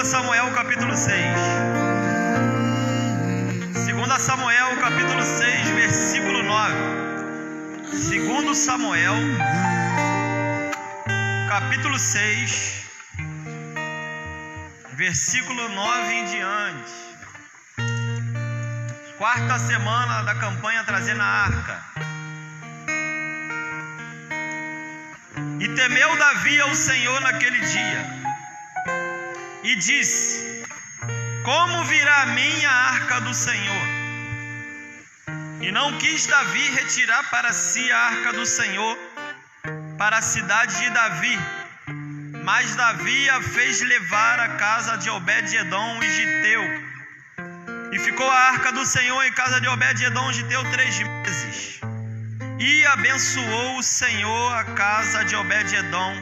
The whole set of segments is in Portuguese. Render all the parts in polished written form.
Samuel capítulo 6. 2 Samuel capítulo 6, versículo 9. 2 Samuel capítulo 6, versículo 9 em diante. Quarta semana da campanha trazendo a arca. E temeu Davi ao Senhor naquele dia, e disse: como virá a minha arca do Senhor? E não quis Davi retirar para si a arca do Senhor para a cidade de Davi, mas Davi a fez levar à casa de Obed-edom, o giteu. E ficou a arca do Senhor em casa de Obed-edom, o giteu, 3 meses. E abençoou o Senhor a casa de Obed-edom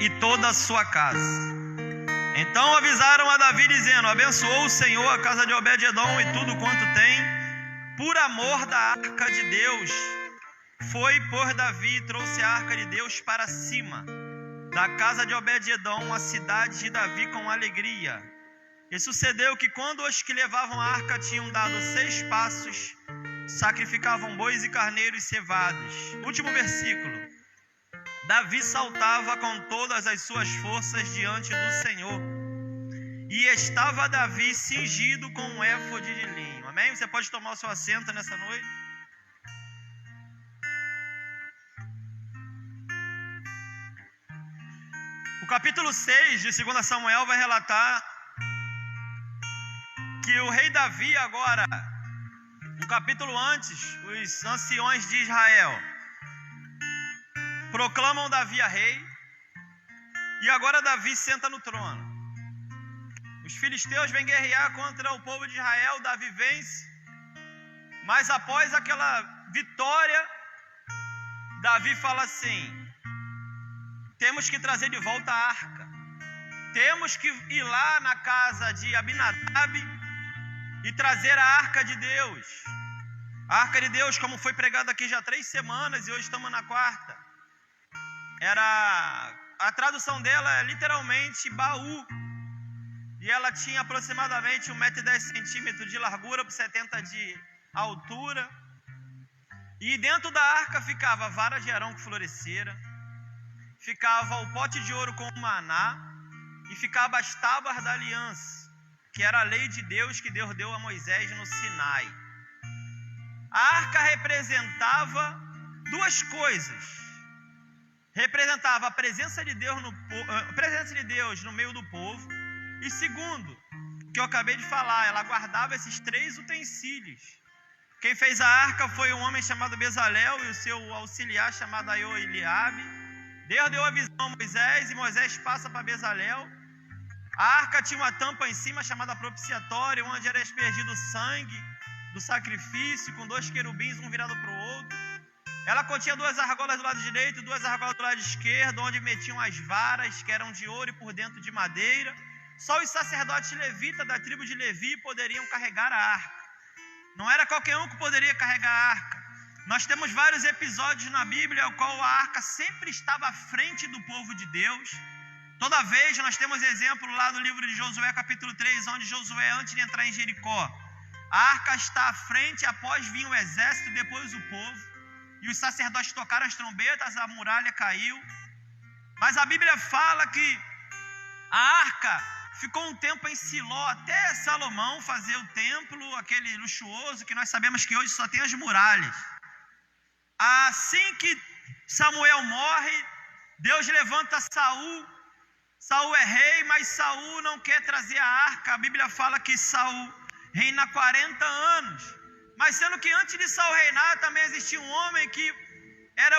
e toda a sua casa. Então avisaram a Davi, dizendo: abençoou o Senhor a casa de Obed-edom e tudo quanto tem, por amor da arca de Deus. Foi por Davi e trouxe a arca de Deus para cima da casa de Obed-edom, a cidade de Davi, com alegria. E sucedeu que quando os que levavam a arca tinham dado 6 passos, sacrificavam bois e carneiros cevados. Último versículo. Davi saltava com todas as suas forças diante do Senhor, e estava Davi cingido com um éfode de linho. Amém? Você pode tomar o seu assento nessa noite. O capítulo 6 de 2 Samuel vai relatar que o rei Davi agora, um capítulo antes, os anciões de Israel proclamam Davi a rei, e agora Davi senta no trono. Os filisteus vêm guerrear contra o povo de Israel, Davi vence, mas após aquela vitória, Davi fala assim: temos que trazer de volta a arca, temos que ir lá na casa de Abinadab e trazer a arca de Deus. A arca de Deus, como foi pregado aqui já 3 semanas e hoje estamos na 4ª, a tradução dela é literalmente baú, e ela tinha aproximadamente 1,10 m de largura por 70 de altura, e dentro da arca ficava a vara de Arão que florescera, ficava o pote de ouro com o maná, e ficava as tábuas da aliança, que era a lei de Deus que Deus deu a Moisés no Sinai. A arca representava 2 coisas. Representava a presença de Deus no meio do povo, e segundo, que eu acabei de falar, ela guardava esses 3 utensílios. Quem fez a arca foi um homem chamado Bezalel e o seu auxiliar chamado Aioeliabe. Deus deu a visão a Moisés, e Moisés passa para Bezalel. A arca tinha uma tampa em cima chamada propiciatória, onde era aspergido o sangue do sacrifício, com 2 querubins, um virado para o outro. Ela continha 2 argolas do lado direito e 2 argolas do lado esquerdo, onde metiam as varas, que eram de ouro e por dentro de madeira. Só os sacerdotes levitas da tribo de Levi poderiam carregar a arca. Não era qualquer um que poderia carregar a arca. Nós temos vários episódios na Bíblia ao qual a arca sempre estava à frente do povo de Deus. Toda vez nós temos exemplo lá do livro de Josué capítulo 3, onde Josué, antes de entrar em Jericó, a arca está à frente, após vir o exército, depois o povo. E os sacerdotes tocaram as trombetas, a muralha caiu. Mas a Bíblia fala que a arca ficou um tempo em Siló, até Salomão fazer o templo, aquele luxuoso que nós sabemos que hoje só tem as muralhas. Assim que Samuel morre, Deus levanta Saul. Saul é rei, mas Saul não quer trazer a arca. A Bíblia fala que Saul reina 40 anos. Mas sendo que antes de Saul reinar, também existia um homem que era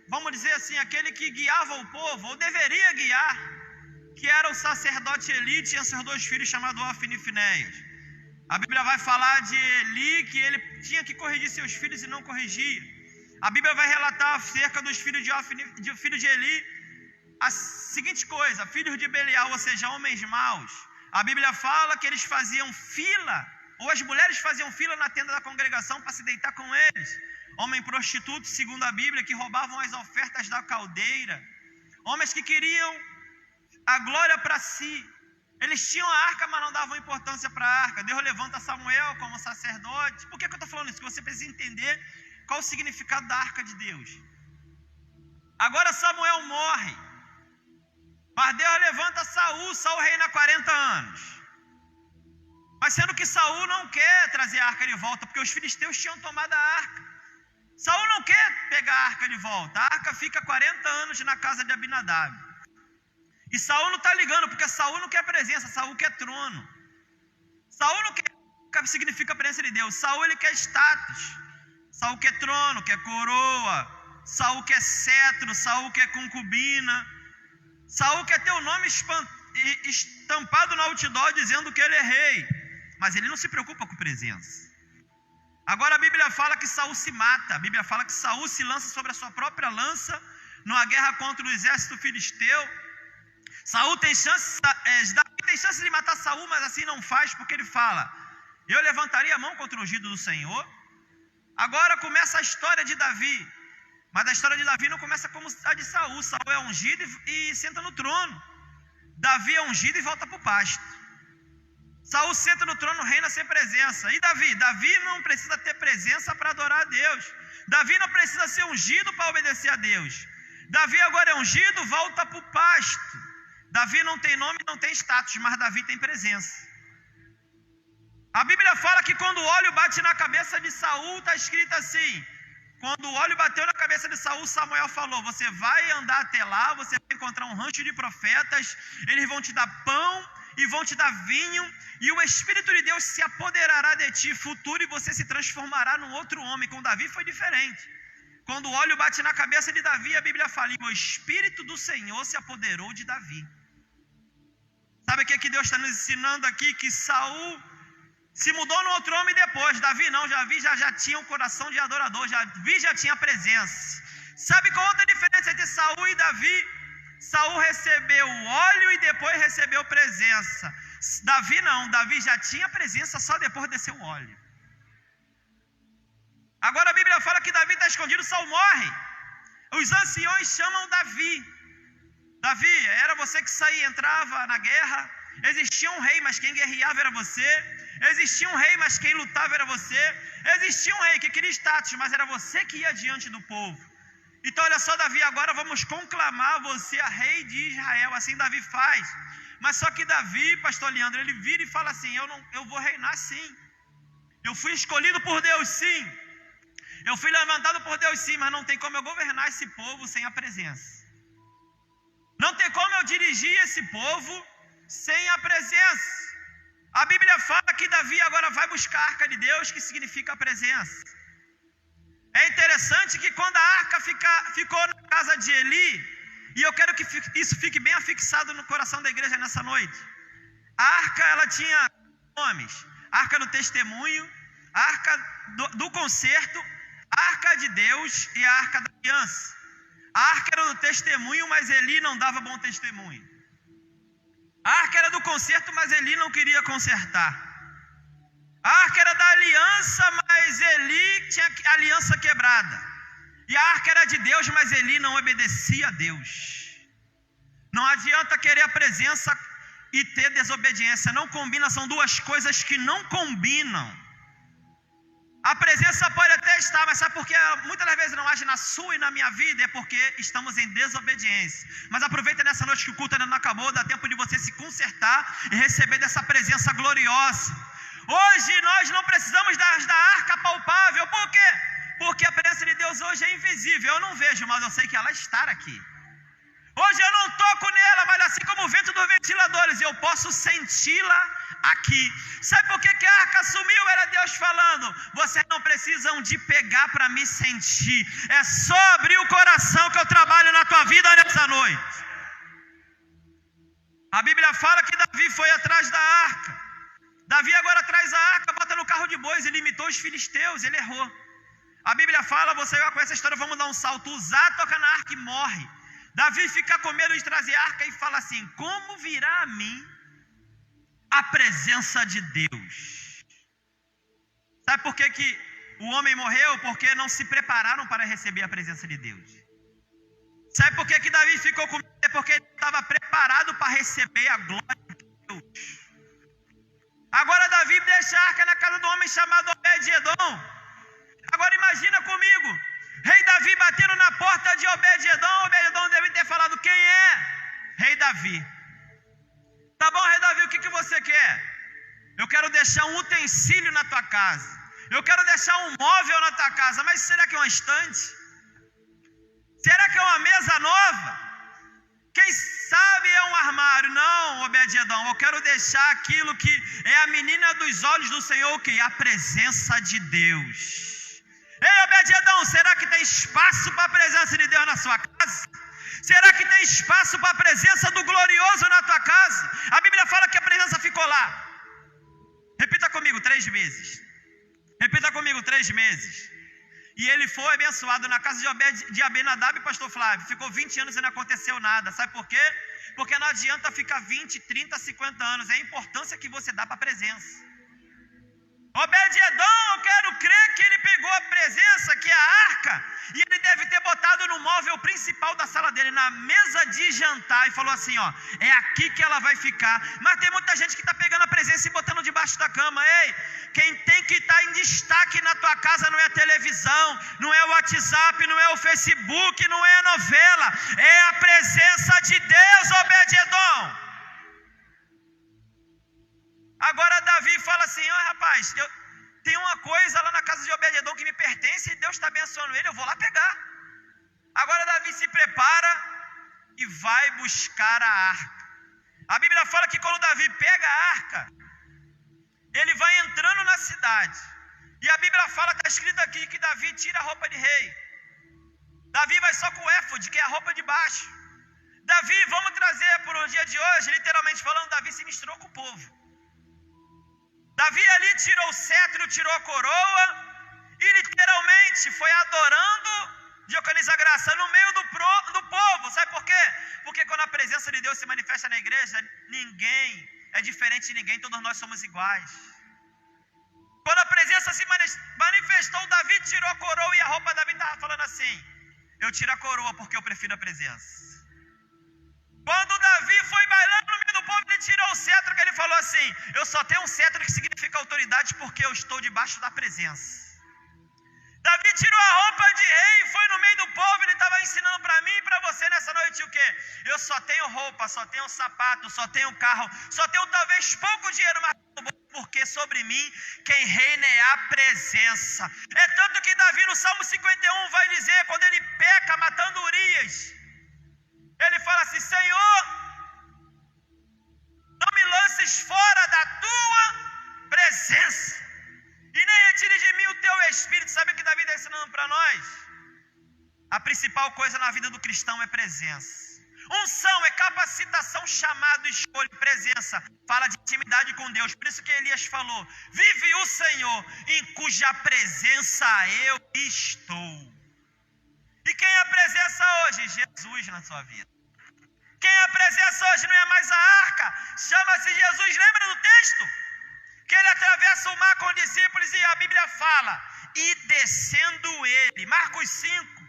vamos dizer assim, aquele que guiava o povo, ou deveria guiar, que era o sacerdote Eli. Tinha seus 2 filhos chamados Ofni e Finéias. A Bíblia vai falar de Eli, que ele tinha que corrigir seus filhos e não corrigia. A Bíblia vai relatar acerca dos filhos de Eli a seguinte coisa: filhos de Belial, ou seja, homens maus. A Bíblia fala que eles faziam fila, ou as mulheres faziam fila na tenda da congregação para se deitar com eles. Homem prostituto, segundo a Bíblia, que roubavam as ofertas da caldeira. Homens que queriam a glória para si. Eles tinham a arca, mas não davam importância para a arca. Deus levanta Samuel como sacerdote. Por que eu estou falando isso? Porque você precisa entender qual o significado da arca de Deus. Agora Samuel morre, mas Deus levanta Saul. Saul reina 40 anos. Mas sendo que Saul não quer trazer a arca de volta, porque os filisteus tinham tomado a arca. Saul não quer pegar a arca de volta. A arca fica 40 anos na casa de Abinadab. E Saul não está ligando, porque Saul não quer presença, Saul quer trono. Saul não quer o que significa a presença de Deus. Saul ele quer status. Saul quer trono, quer coroa. Saul quer cetro, Saul quer concubina. Saul quer ter o nome estampado no outdoor dizendo que ele é rei. Mas ele não se preocupa com presença. Agora a Bíblia fala que Saul se mata. A Bíblia fala que Saul se lança sobre a sua própria lança numa guerra contra o exército filisteu. Saul tem chance, Davi tem chance de matar Saul, mas assim não faz, porque ele fala: eu levantaria a mão contra o ungido do Senhor. Agora começa a história de Davi. Mas a história de Davi não começa como a de Saul. Saul é ungido e senta no trono. Davi é ungido e volta para o pasto. Saul senta no trono, reina sem presença. E Davi? Davi não precisa ter presença para adorar a Deus. Davi não precisa ser ungido para obedecer a Deus. Davi agora é ungido, volta para o pasto. Davi não tem nome, não tem status, mas Davi tem presença. A Bíblia fala que quando o óleo bate na cabeça de Saul, está escrito assim: quando o óleo bateu na cabeça de Saul, Samuel falou: você vai andar até lá, você vai encontrar um rancho de profetas, eles vão te dar pão e vão te dar vinho, e o Espírito de Deus se apoderará de ti, futuro, e você se transformará num outro homem. Com Davi foi diferente. Quando o óleo bate na cabeça de Davi, a Bíblia fala: e o Espírito do Senhor se apoderou de Davi. Sabe o que Deus está nos ensinando aqui? Que Saul se mudou no outro homem depois. Davi não, Davi já tinha um coração de adorador, Davi já tinha presença. Sabe qual outra diferença entre Saul e Davi? Saul recebeu o óleo e depois recebeu presença. Davi não, Davi já tinha presença, só depois desceu o óleo. Agora a Bíblia fala que Davi está escondido, Saul morre. Os anciões chamam Davi. Davi, era você que saía e entrava na guerra. Existia um rei, mas quem guerreava era você. Existia um rei, mas quem lutava era você. Existia um rei que queria status, mas era você que ia diante do povo. Então olha só, Davi, agora vamos conclamar você a rei de Israel. Assim Davi faz. Mas só que Davi, pastor Leandro, ele vira e fala assim: eu vou reinar sim. Eu fui escolhido por Deus sim. Eu fui levantado por Deus sim, mas não tem como eu governar esse povo sem a presença. Não tem como eu dirigir esse povo sem a presença. A Bíblia fala que Davi agora vai buscar a arca de Deus, que significa a presença. É interessante que quando a arca ficou na casa de Eli, e eu quero que isso fique bem afixado no coração da igreja nessa noite. A arca, ela tinha nomes: a arca do testemunho, a arca do concerto, a arca de Deus e a arca da aliança. A arca era do testemunho, mas Eli não dava bom testemunho. A arca era do concerto, mas Eli não queria consertar. A arca era da aliança, mas Eli tinha a aliança quebrada. E a arca era de Deus, mas Eli não obedecia a Deus. Não adianta querer a presença e ter desobediência. Não combina, são duas coisas que não combinam. A presença pode até estar, mas sabe por que muitas das vezes não age na sua e na minha vida? É porque estamos em desobediência. Mas aproveita nessa noite que o culto ainda não acabou, dá tempo de você se consertar e receber dessa presença gloriosa. Hoje nós não precisamos da arca palpável. Por quê? Porque a presença de Deus hoje é invisível. Eu não vejo, mas eu sei que ela está aqui. Hoje eu não toco nela, mas assim como o vento dos ventiladores, eu posso senti-la aqui. Sabe por que a arca sumiu? Era Deus falando: vocês não precisam de pegar para me sentir. É só abrir o coração que eu trabalho na tua vida nessa noite. A Bíblia fala que Davi foi atrás da arca. Davi agora traz a arca, bota no carro de bois, ele imitou os filisteus, ele errou. A Bíblia fala, você vai com essa história, vamos dar um salto. Uzá toca na arca e morre. Davi fica com medo de trazer a arca e fala assim: como virá a mim a presença de Deus? Sabe por que o homem morreu? Porque não se prepararam para receber a presença de Deus. Sabe por que Davi ficou com medo É porque ele estava preparado para receber a glória de Deus. Agora Davi deixa a arca na casa do homem chamado Obed-Edom. Agora imagina comigo, rei Davi batendo na porta de Obed-Edom. Obed-Edom deve ter falado: quem é? Rei Davi. Tá bom, rei Davi, o que você quer? Eu quero deixar um utensílio na tua casa. Eu quero deixar um móvel na tua casa. Mas será que é uma estante? Será que é uma mesa nova? Quem sabe é um armário? Não, Obed-Edom, eu quero deixar aquilo que é a menina dos olhos do Senhor, o quê? A presença de Deus. Ei, Obed-Edom, será que tem espaço para a presença de Deus na sua casa? Será que tem espaço para a presença do glorioso na tua casa? A Bíblia fala que a presença ficou lá. Repita comigo, 3 meses. Repita comigo, 3 meses. E ele foi abençoado na casa de Abinadab, pastor Flávio. Ficou 20 anos e não aconteceu nada. Sabe por quê? Porque não adianta ficar 20, 30, 50 anos. É a importância que você dá para a presença. Obed-Edom, eu quero crer que ele pegou a presença, que é a arca, e ele deve ter botado no móvel principal da sala dele, na mesa de jantar, e falou assim: ó, é aqui que ela vai ficar. Mas tem muita gente que está pegando a presença e botando debaixo da cama. Ei, quem tem que estar em destaque na tua casa não é a televisão, não é o WhatsApp, não é o Facebook, não é a novela, é a presença de Deus, Obed-Edom. Agora Davi fala assim: ó, rapaz, tem uma coisa lá na casa de Obed-Edom que me pertence e Deus está abençoando ele, eu vou lá pegar. Agora Davi se prepara e vai buscar a arca. A Bíblia fala que quando Davi pega a arca, ele vai entrando na cidade. E a Bíblia fala, está escrito aqui, que Davi tira a roupa de rei. Davi vai só com o éfode, que é a roupa de baixo. Davi, vamos trazer para o dia de hoje, literalmente falando, Davi se misturou com o povo. Davi ali tirou o cetro, tirou a coroa e literalmente foi adorando Diocaniza Graça no meio do povo. Sabe por quê? Porque quando a presença de Deus se manifesta na igreja, ninguém é diferente de ninguém, todos nós somos iguais. Quando a presença se manifestou, Davi tirou a coroa e a roupa. Davi estava falando assim: eu tiro a coroa porque eu prefiro a presença. Quando Davi foi bailando no meio do povo, ele tirou o cetro, que ele falou assim: eu só tenho um cetro que significa autoridade porque eu estou debaixo da presença. Davi tirou a roupa de rei e foi no meio do povo. Ele estava ensinando para mim e para você nessa noite o quê? Eu só tenho roupa, só tenho sapato, só tenho carro, só tenho talvez pouco dinheiro, mas porque sobre mim quem reina é a presença. É tanto que Davi no Salmo 51 vai dizer, quando ele peca matando Urias, ele fala assim: Senhor, não me lances fora da tua presença, e nem retire de mim o teu espírito. Sabe o que Davi está ensinando para nós? A principal coisa na vida do cristão é presença. Unção é capacitação, chamado, escolha, presença. Fala de intimidade com Deus. Por isso que Elias falou: vive o Senhor, em cuja presença eu estou. E quem é a presença hoje? Jesus na sua vida. Quem é a presença hoje não é mais a arca, chama-se Jesus. Lembra do texto? Que ele atravessa o mar com os discípulos e a Bíblia fala: e descendo ele, Marcos 5,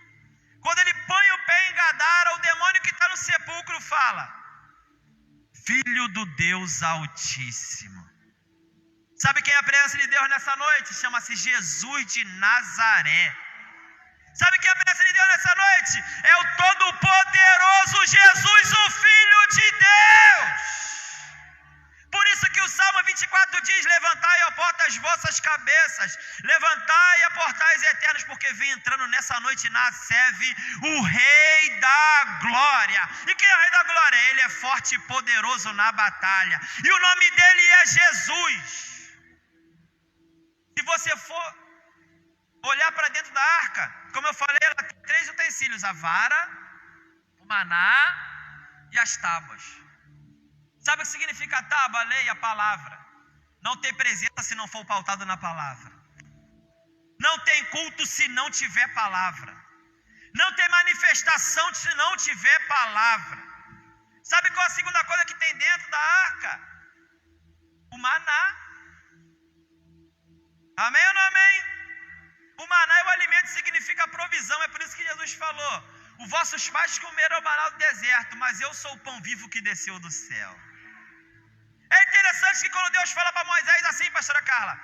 quando ele põe o pé em Gadara, o demônio que está no sepulcro fala: Filho do Deus Altíssimo. Sabe quem é a presença de Deus nessa noite? Chama-se Jesus de Nazaré. Sabe quem é a presença de Deus nessa noite? É o Todo-Poderoso Jesus, o Filho de Deus. Por isso que o Salmo 24 diz: levantai, ó portas, as vossas cabeças, levantai a portais eternos, porque vem entrando nessa noite na seve o Rei da Glória. E quem é o Rei da Glória? Ele é forte e poderoso na batalha, e o nome dele é Jesus. Se você for olhar para dentro da arca, como eu falei, ela tem 3 utensílios: a vara, o maná e as tábuas. Sabe o que significa a tábua? A lei, a palavra. Não tem presença se não for pautado na palavra. Não tem culto se não tiver palavra. Não tem manifestação se não tiver palavra. Sabe qual a segunda coisa que tem dentro da arca? O maná. Amém ou não amém? O maná e o alimento significa provisão. É por isso que Jesus falou: o vossos pais comeram maná do deserto, mas eu sou o pão vivo que desceu do céu. É interessante que quando Deus fala para Moisés assim, pastora Carla,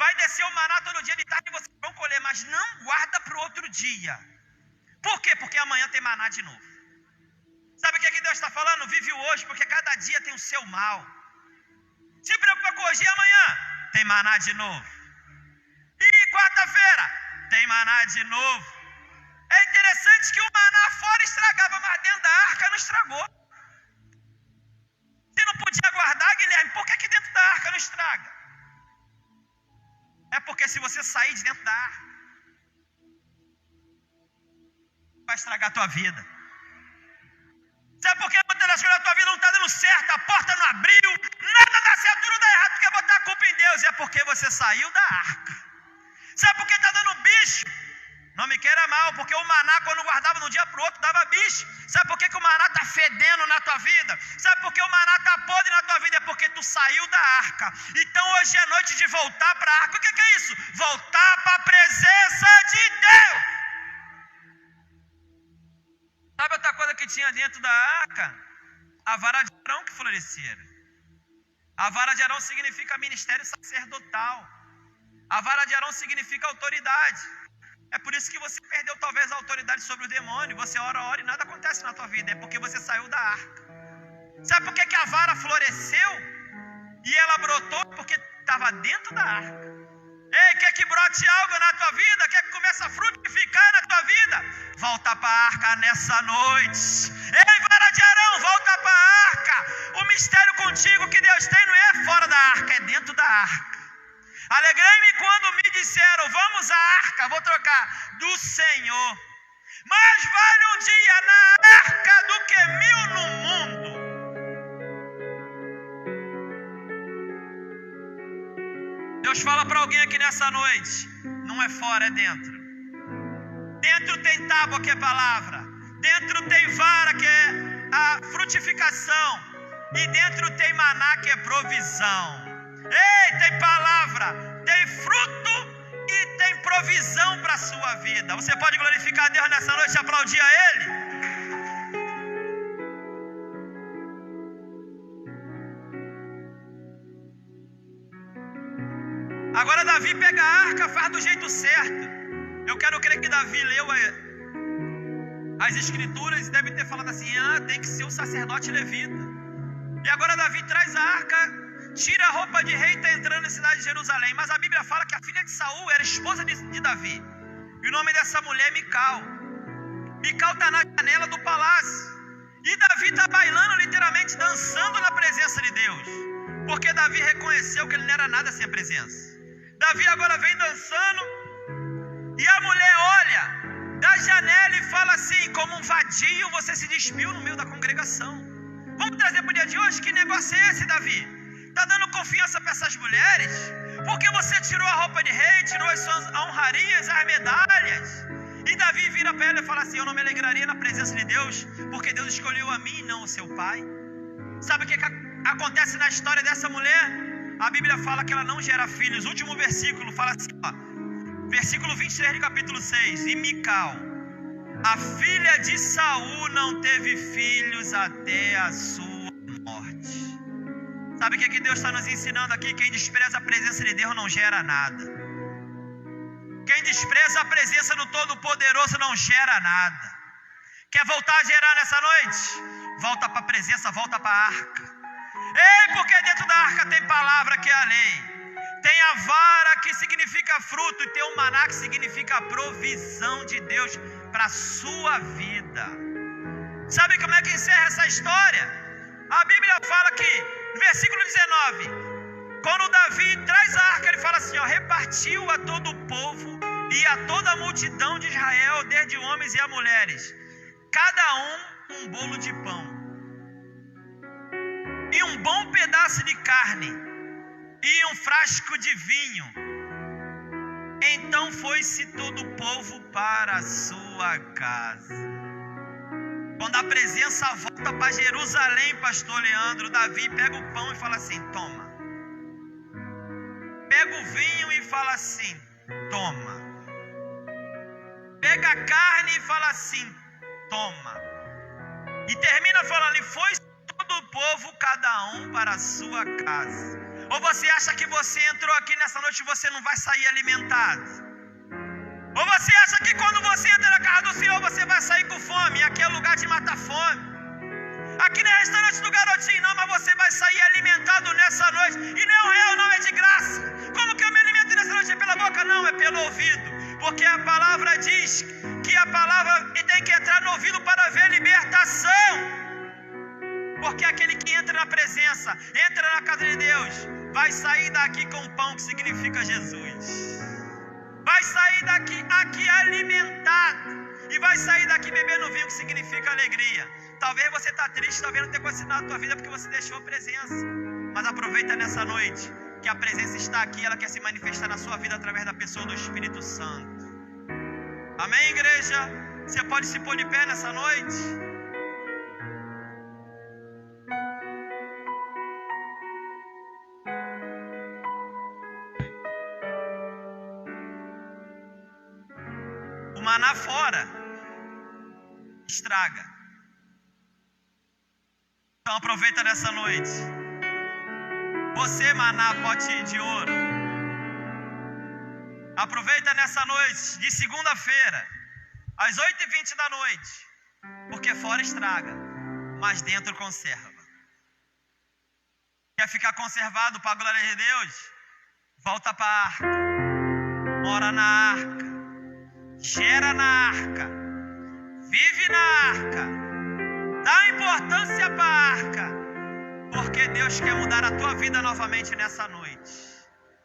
vai descer o maná todo dia de tarde e vocês vão colher, mas não guarda para o outro dia. Por quê? Porque amanhã tem maná de novo. Sabe o que Deus está falando? Vive o hoje, porque cada dia tem o seu mal. Se preocupa com hoje e amanhã tem maná de novo. E quarta-feira tem maná de novo. É interessante que o maná fora estragava, mas dentro da arca não estragou. Se não podia guardar, Guilherme, por que dentro da arca não estraga? É porque se você sair de dentro da arca, vai estragar a tua vida. Sabe por que muitas das coisas da tua vida não está dando certo? A porta não abriu, nada dá certo, tudo dá errado. Tu quer botar a culpa em Deus? É porque você saiu da arca. Sabe por que está dando bicho? Não me queira mal, porque o maná, quando guardava de um dia para o outro, dava bicho. Sabe por que o maná está fedendo na tua vida? Sabe por que o maná está podre na tua vida? É porque tu saiu da arca. Então hoje é noite de voltar para a arca. O que é isso? Voltar para a presença de Deus. Sabe outra coisa que tinha dentro da arca? A vara de Arão que florescera. A vara de Arão significa ministério sacerdotal. A vara de Arão significa autoridade. É por isso que você perdeu talvez a autoridade sobre o demônio. Você ora e nada acontece na tua vida. É porque você saiu da arca. Sabe por que a vara floresceu? E ela brotou? Porque estava dentro da arca. Ei, quer que brote algo na tua vida? Quer que comece a frutificar na tua vida? Volta para a arca nessa noite. Ei, vara de Arão, volta para a arca. O mistério contigo que Deus tem não é fora da arca, é dentro da arca. Alegrei-me quando me disseram, vamos à arca, vou trocar, do Senhor. Mais vale um dia na arca do que 1000 no mundo. Deus fala para alguém aqui nessa noite, não é fora, é dentro. Dentro tem tábua, que é palavra. Dentro tem vara, que é a frutificação. E dentro tem maná, que é provisão. Ei, tem palavra, tem fruto e tem provisão para a sua vida. Você pode glorificar a Deus nessa noite e aplaudir a Ele? Agora Davi pega a arca, faz do jeito certo. Eu quero crer que Davi leu as escrituras e deve ter falado assim, tem que ser o sacerdote levita. E agora Davi traz a arca, tira a roupa de rei e está entrando na cidade de Jerusalém. Mas a Bíblia fala que a filha de Saul era esposa de Davi. E o nome dessa mulher é Mical. Mical está na janela do palácio. E Davi está bailando, literalmente dançando na presença de Deus. Porque Davi reconheceu que ele não era nada sem a presença. Davi agora vem dançando. E a mulher olha da janela e fala assim, como um vadio você se despiu no meio da congregação. Vamos trazer para o dia de hoje? Que negócio é esse, Davi? Está dando confiança para essas mulheres? Porque você tirou a roupa de rei, tirou as suas honrarias, as medalhas. E Davi vira para ela e fala assim, eu não me alegraria na presença de Deus, porque Deus escolheu a mim e não o seu pai. Sabe o que acontece na história dessa mulher? A Bíblia fala que ela não gera filhos. O último versículo fala assim, versículo 23 de capítulo 6. E Mical, a filha de Saul, não teve filhos até a sua morte. Sabe o que Deus está nos ensinando aqui? Quem despreza a presença de Deus não gera nada. Quem despreza a presença do Todo-Poderoso não gera nada. Quer voltar a gerar nessa noite? Volta para a presença, volta para a arca. Ei, porque dentro da arca tem palavra que é a lei. Tem a vara que significa fruto e tem o maná que significa a provisão de Deus para a sua vida. Sabe como é que encerra essa história? A Bíblia fala que, no versículo 19, quando Davi traz a arca, ele fala assim, repartiu a todo o povo e a toda a multidão de Israel, desde homens e a mulheres, cada um bolo de pão e um bom pedaço de carne e um frasco de vinho. Então foi-se todo o povo para a sua casa. Quando a presença volta para Jerusalém, pastor Leandro, Davi pega o pão e fala assim, toma. Pega o vinho e fala assim, toma. Pega a carne e fala assim, toma. E termina falando, e foi todo o povo, cada um para a sua casa. Ou você acha que você entrou aqui nessa noite e você não vai sair alimentado? Ou você acha que quando você entra na casa do Senhor você vai sair com fome? Aqui é lugar de matar fome. Aqui não é restaurante do Garotinho não, mas você vai sair alimentado nessa noite. E não é, não é de graça. Como que eu me alimento nessa noite? É pela boca? Não, é pelo ouvido. Porque a palavra diz que a palavra tem que entrar no ouvido para ver libertação. Porque aquele que entra na presença, entra na casa de Deus, vai sair daqui com pão, que significa Jesus. Vai sair daqui alimentado. E vai sair daqui bebendo vinho, que significa alegria. Talvez você está triste, talvez não tenha acontecido na tua vida porque você deixou a presença. Mas aproveita nessa noite, que a presença está aqui, ela quer se manifestar na sua vida através da pessoa do Espírito Santo. Amém, igreja? Você pode se pôr de pé nessa noite? O maná fora estraga. Então aproveita nessa noite. Você, maná, pote de ouro, aproveita nessa noite de segunda-feira, às 8h20 da noite, porque fora estraga, mas dentro conserva. Quer ficar conservado para a glória de Deus? Volta para a arca, mora na arca, gera na arca, vive na arca, dá importância para a arca, porque Deus quer mudar a tua vida novamente nessa noite.